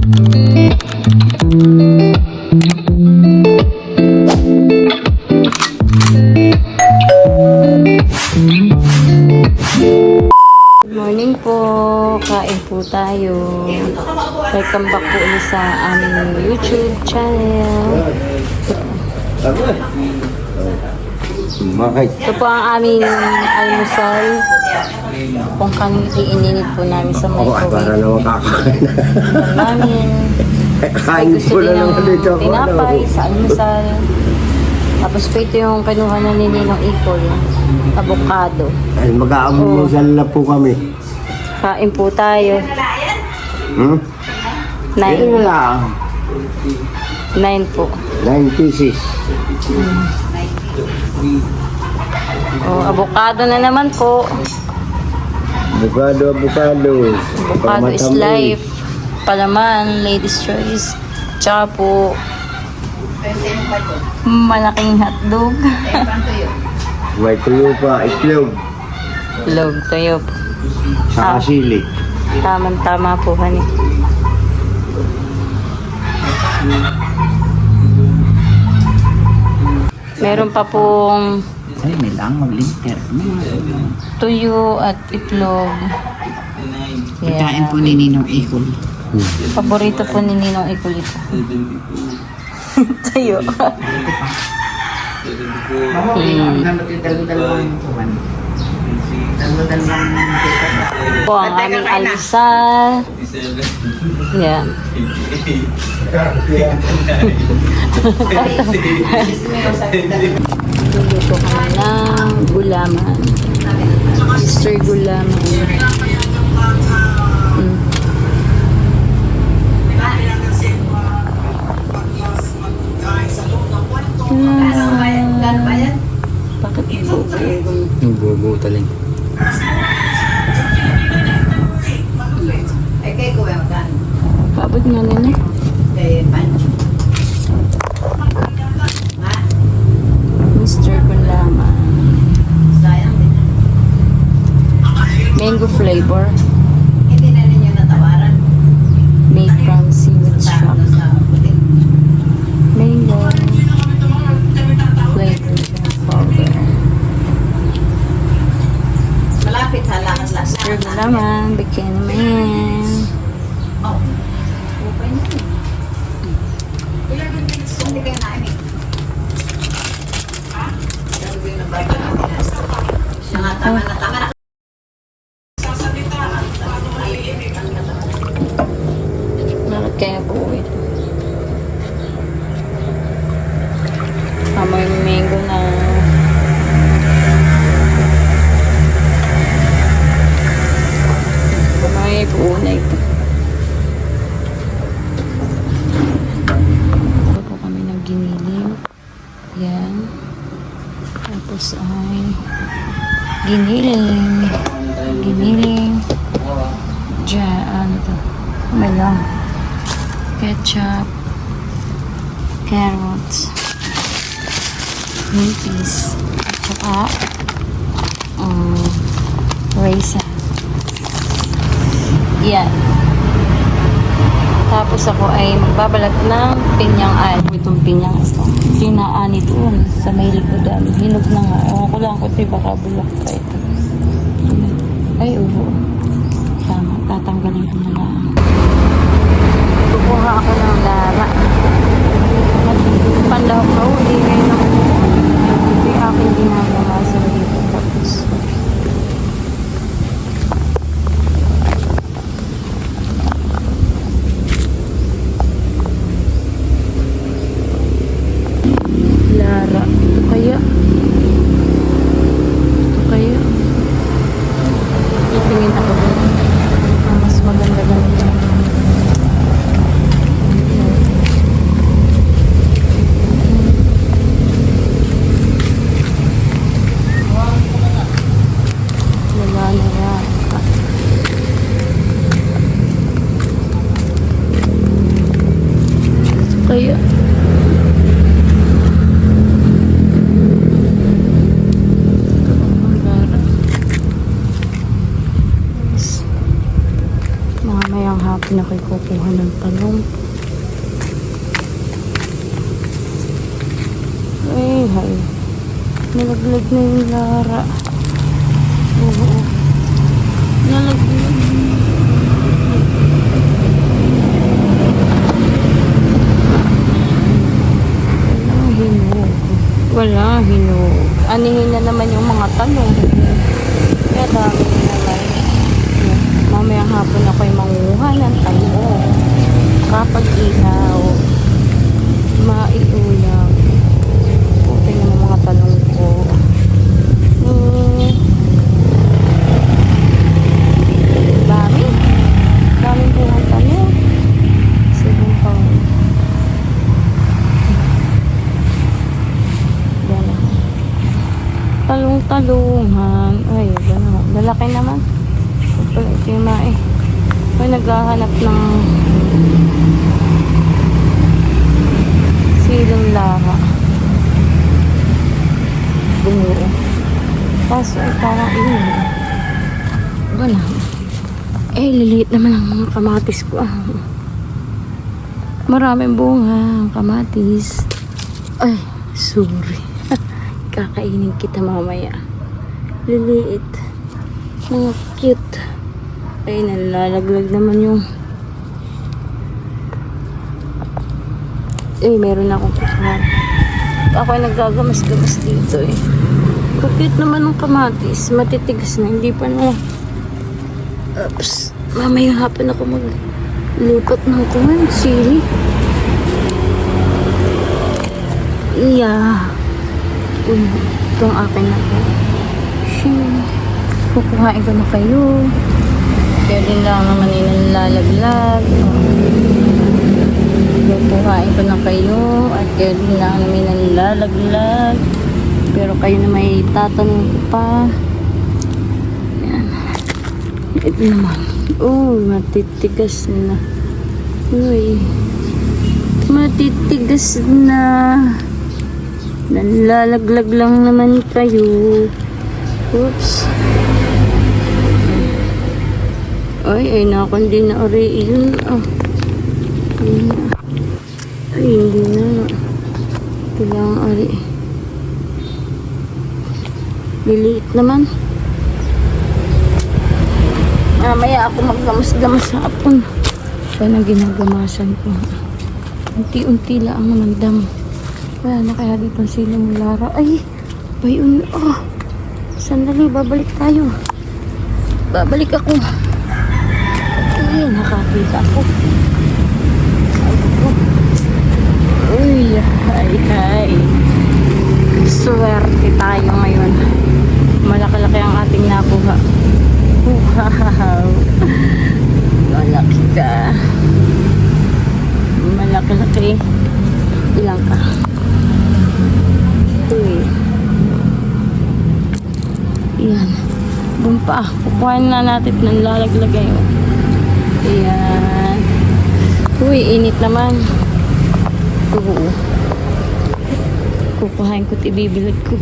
Morning po, kain po tayo. Welcome back po ulit sa aming YouTube channel. Ito po ang aming almusal. Kung kanina ininit po namin sa microwave. Para naman kakain. namin. Kain Gusto po din na ng naman dito. tinapay sa almusal. Tapos po ito yung kinuha na ni Ninong Ipol. Avocado. Ay, mag-aamusal na po kami. Kain po tayo. Hmm? 9. Ayun na lang. 9 po. 9 pieces. Oh, avocado na naman po. Avocado. Avocado is life. Palaman, ladies choice. Tsaka po, malaking hotdog. May tuyo pa, itlog. Log, tuyo po. Saka sili. Tama po, honey. Meron pa pong Ay, may lang mag-linter. tuyo at itlog. Pagkain po ni Ninong Ikol. Paborito po ni Ninong Ipol ito. Tuyo. Po ang aming almusal. Yan. Luluto kami ng gulaman. Mr. Gulaman. Bakit po? Yung bobo taling. Kabot nga nila. Mr. Gulaman. Mango flavor. Made from seaweed shop. Mango flavor powder. Mr. Gulaman, bigyan naman. Bakit kaya po ito? Amoy mango na amoy buo na ito. Ito po kami ng giniling. Yan. Tapos ay giniling. Diyan, ano to? May lang. Ketchup. Carrots. Green peas. At saka raisin. Yan. Tapos ako ay magbabalat ng pinyang itong pinyang ito. Kinaani doon sa may likodan. Hinog na nga. Ewan ko lang kung ito baka bulak pa ito. Ay, oo. Tama. Tatanggalin ko na lang. Kukuha ako ng lara. Panlahok na uli. Ngayon ako. Ito yung aking ginagawa sa dito. Tapos lara. Ito kaya. Titingin ako doon. Mas maganda ganito. Kaya mga mayang hapon na kayo kukuha ng talong. Ay, hay. Nalaglag na yung Lara. Oo. Nalaglag. Wala hinog. Anihin na naman yung mga talong. Kaya dami na naman. Mamaya hapon ako'y manguha ng talong. Kapag ihaw, maiulam. Okay na ng mga talong ko. Dami. Daming buong talong. Sige pa. Talong-talungan. Ay, gano'n. Lalaki naman. Pala ito yung mae. May naghahanap ng silang Lara. Bumuro. Kaso ay parang iyon. Gano'n. Eh, liliit naman ang mga kamatis ko. Maraming bunga ang kamatis. Ay, sorry. Kakainin kita mamaya. Liliit. Mga cute. Ay, nalalaglag naman yung... Eh, meron akong kutsara. Ako ay naggagamas-gamas dito eh. Cute naman ng kamatis. Matitigas na. Hindi pa na... Oops. Mamaya hapon ako maglipat ng kuman. Sili. Yeah. Itong akin na po. Kukuhain ko na kayo. Kaya din lang naman nilalaglag. Kukuhain ko na kayo. At kaya din lang naman nilalaglag. Pero kayo na may tatanong ko pa. Yan. Ito naman. Matitigas na. Uy. Matitigas na. Nalalaglag lang naman kayo. Oops. Ay, nakundi na ori yun. Ay, hindi na. Kailangan ori. Liliit naman. Mamaya ako maggamas-gamas sa hapon. Kaya na ginagamasan ko. Unti-unti lang ang namandam. Wala na kaya dito sila ng Lara. Ay, bayon. Sandali, babalik tayo. Babalik ako. Ay, nakakita ako. Uy, ay. Swerte tayo ngayon. Malaki-laki ang ating nakuha. Wow. Malaki ka. Malaki-laki. Ilang ka? Uy. Ayan. Doon pa. Kukuhain na natin ng lalaglag yun. Ayan. Uy, init naman. Oo. Kukuhain ko at ibibilad ko.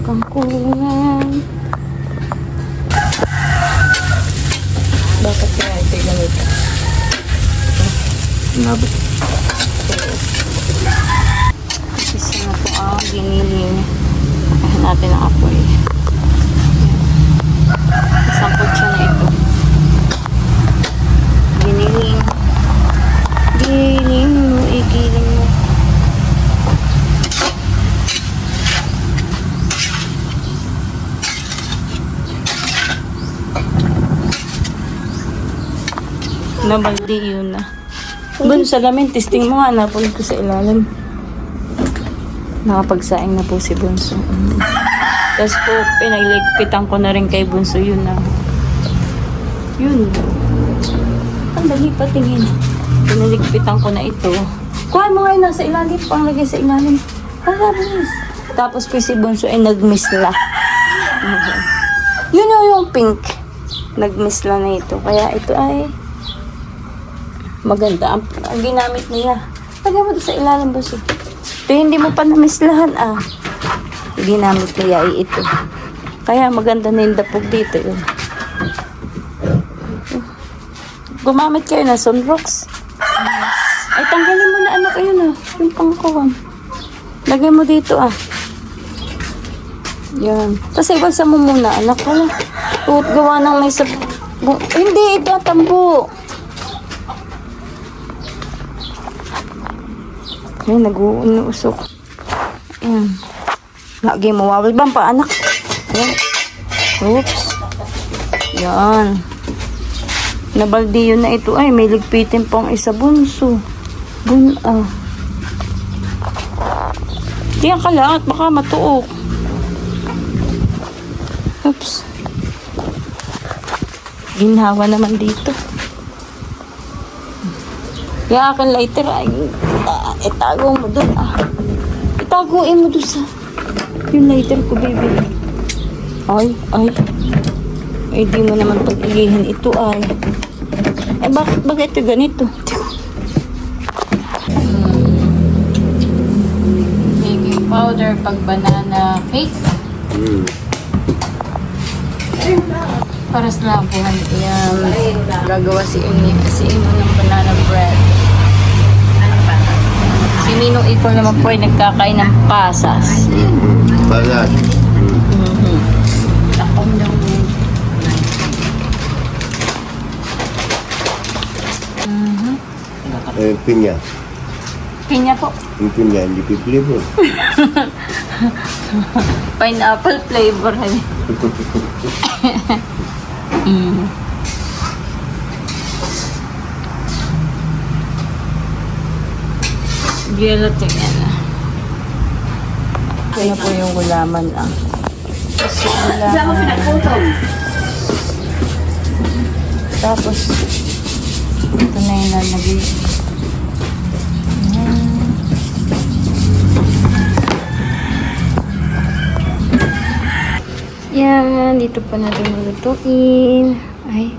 Kangkungan. Bakit kaya ito ganito? Nabot. Isa na po ang giniling. Pakahin natin ang apoy. Isang kutsa na ito. Giniling. Giling mo, igiling mo. Nabaldi yun na. Doon sa lamin, testing mo nga, napulog ko sa ilalim. Nakapagsaing na po si Bunso. Tapos po, pinagligpitan ko na rin kay Bunso yun na. Yun. Ang dali patingin. Pinaligpitan ko na ito. Kuha mo nga yun nasa ilalim, panglagay sa ilalim. Bilis. Tapos po si Bunso ay nagmisla. Yun yung pink. Nagmisla na ito. Kaya ito ay Maganda. Ang ginamit niya. Lagyan mo doon sa ilalim, boss. Ito hindi mo pa namislahan, ah. Ginamit niya ay ito. Kaya maganda na yung dapog dito. Yun. Gumamit kayo na sunrocks. Ay, tanggalin mo na anak. Ayun ah. Yung pangkawan. Lagay mo dito ah. Yan. Tapos ibalsa mo muna anak. Wala. Tuot gawa ng may sab... Hindi, ito tambo. Ay, nag-uusok. Ayan. Lagi mo wawal bang pa anak? Ayan. Oops. Yan. Nabaldi yun na ito. Ay, may ligpitin pang isa bunso. Diyan ka lang at baka matuok. Oops. Ginhawa naman dito. Yung aking lighter ay itago mo doon. Itaguin mo doon sa yung lighter ko, baby. Ay. Ay, di mo naman pag-ilihin ito ay. Eh, bakit ito ganito? Baking powder pag banana cake. Para sa labuhan. Yan. Gagawa si Imo ng banana bread. Si Ninong Icol naman po ay nagkakain ng pasas. Balat. Takong daw mo. Pinya. Pinya po. Yung pinya, hindi pipilibo. Pineapple flavor. Gelatin yan. Ito na po yung gulaman lang. Kasi gulaman. Tapos, ito na yung lalagay. Yan, dito pa natin malutuin. Ay.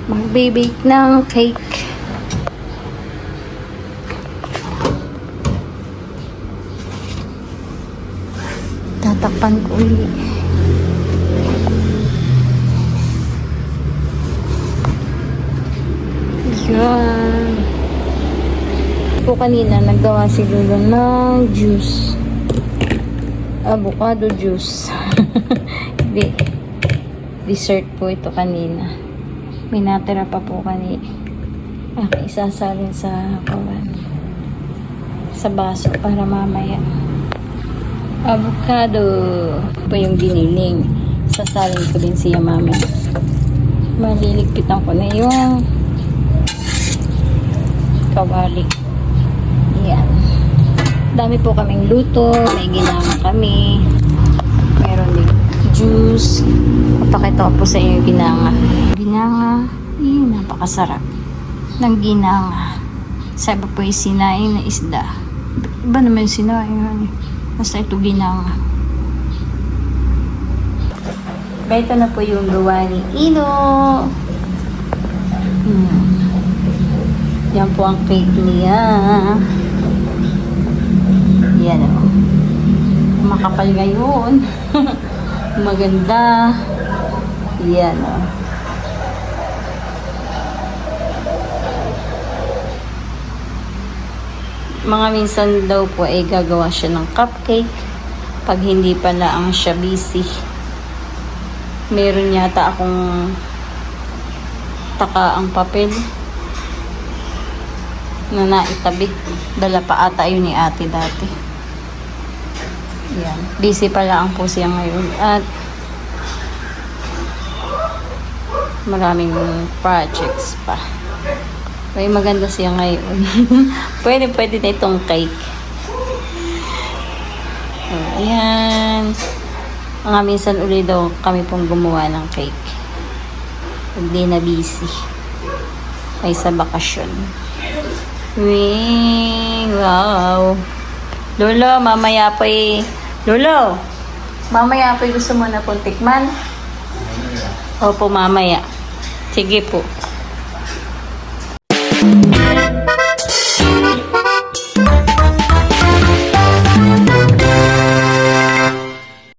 Mag-bake ng cake. Tatakpan ko ulit. Yan. Po kanina naggawa si Lolo ng juice. Avocado juice. Dessert po ito kanina. May natira pa po kanina. Isasalin sa kawan. Sa baso para mamaya. Avocado po yung giniling. Sasalin ko din siya mamaya. Maliligpitan ko na yung kawali. Yan. Dami po kaming luto. May ginama kami. Meron din juice. Papakita ko po sa inyo yung ginanga. Ginanga. Napakasarap. Ng ginanga. Sa iba po yung sinain na isda. Iba naman yung sinain. Basta ito ginanga. Ito na po yung gawa ni Ino. Yan po ang cake niya. Yan o. Makapal ngayon. Maganda. Yan o. Mga minsan daw po ay gagawa siya ng cupcake. Pag hindi pala ang siya busy. Meron yata akong takaang papel na naitabi. Dala pa ata yun ni ate dati. Yan. Busy pala ang po siya ngayon. At maraming projects pa. May maganda siya ngayon. pwede na itong cake. Ayan. Mga minsan uli daw kami pong gumawa ng cake. Hindi na busy. Ay sa bakasyon. Wow. Lolo, mamaya pa gusto mo na pong tikman? Opo, mamaya. Sige po.